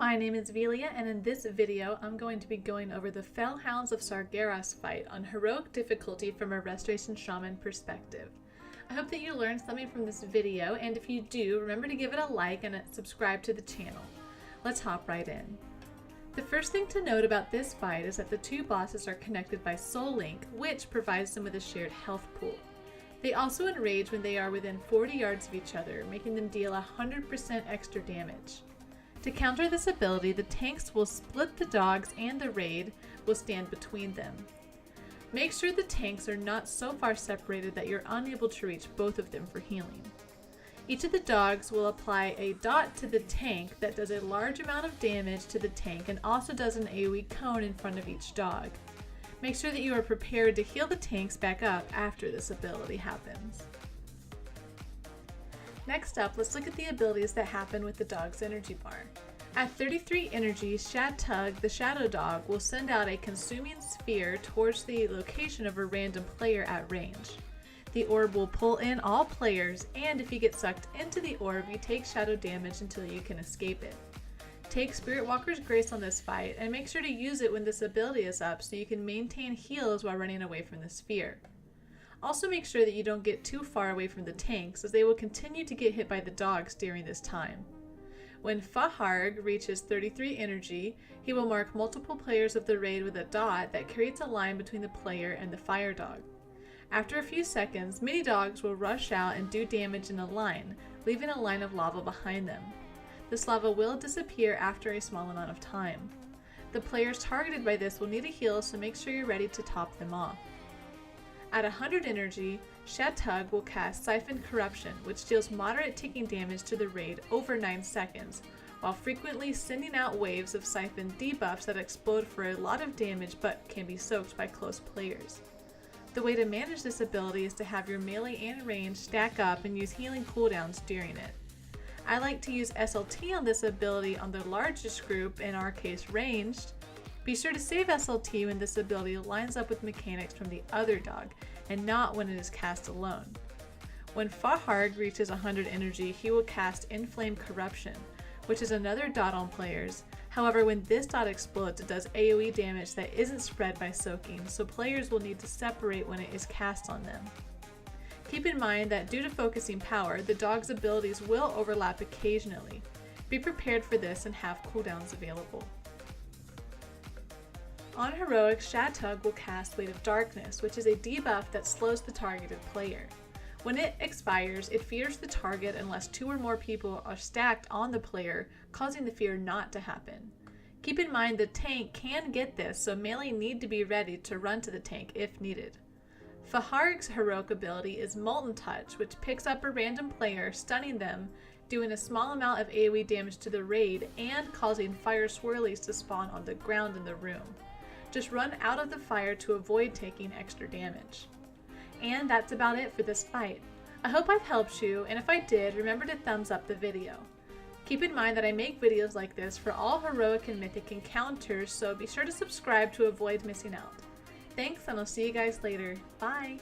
My name is Veelia, and in this video I'm going to be going over the Felhounds of Sargeras fight on heroic difficulty from a Restoration Shaman perspective. I hope that you learned something from this video, and if you do, remember to give it a like and subscribe to the channel. Let's hop right in. The first thing to note about this fight is that the two bosses are connected by soul link, which provides them with a shared health pool. They also enrage when they are within 40 yards of each other, making them deal 100% extra damage. To counter this ability, the tanks will split the dogs and the raid will stand between them. Make sure the tanks are not so far separated that you're unable to reach both of them for healing. Each of the dogs will apply a dot to the tank that does a large amount of damage to the tank and also does an AoE cone in front of each dog. Make sure that you are prepared to heal the tanks back up after this ability happens. Next up, let's look at the abilities that happen with the dog's energy bar. At 33 energy, Tug, the shadow dog, will send out a consuming sphere towards the location of a random player at range. The orb will pull in all players, and if you get sucked into the orb, you take shadow damage until you can escape it. Take Spirit Walker's Grace on this fight, and make sure to use it when this ability is up so you can maintain heals while running away from the sphere. Also make sure that you don't get too far away from the tanks, as they will continue to get hit by the dogs during this time. When Faharg reaches 33 energy, he will mark multiple players of the raid with a dot that creates a line between the player and the fire dog. After a few seconds, mini dogs will rush out and do damage in a line, leaving a line of lava behind them. This lava will disappear after a small amount of time. The players targeted by this will need a heal, so make sure you're ready to top them off. At 100 energy, Tug will cast Siphon Corruption, which deals moderate ticking damage to the raid over 9 seconds, while frequently sending out waves of Siphon debuffs that explode for a lot of damage but can be soaked by close players. The way to manage this ability is to have your melee and range stack up and use healing cooldowns during it. I like to use SLT on this ability on the largest group, in our case ranged. Be sure to save SLT when this ability lines up with mechanics from the other dog, and not when it is cast alone. When Faharg reaches 100 energy, he will cast Inflame Corruption, which is another dot on players. However, when this dot explodes, it does AoE damage that isn't spread by soaking, so players will need to separate when it is cast on them. Keep in mind that due to focusing power, the dog's abilities will overlap occasionally. Be prepared for this and have cooldowns available. On Heroic, Tug will cast Weight of Darkness, which is a debuff that slows the targeted player. When it expires, it fears the target unless 2 or more people are stacked on the player, causing the fear not to happen. Keep in mind the tank can get this, so melee need to be ready to run to the tank if needed. Faharg's heroic ability is Molten Touch, which picks up a random player, stunning them, doing a small amount of AoE damage to the raid, and causing fire swirlies to spawn on the ground in the room. Just run out of the fire to avoid taking extra damage. And that's about it for this fight. I hope I've helped you, and if I did, remember to thumbs up the video. Keep in mind that I make videos like this for all heroic and mythic encounters, so be sure to subscribe to avoid missing out. Thanks, and I'll see you guys later. Bye!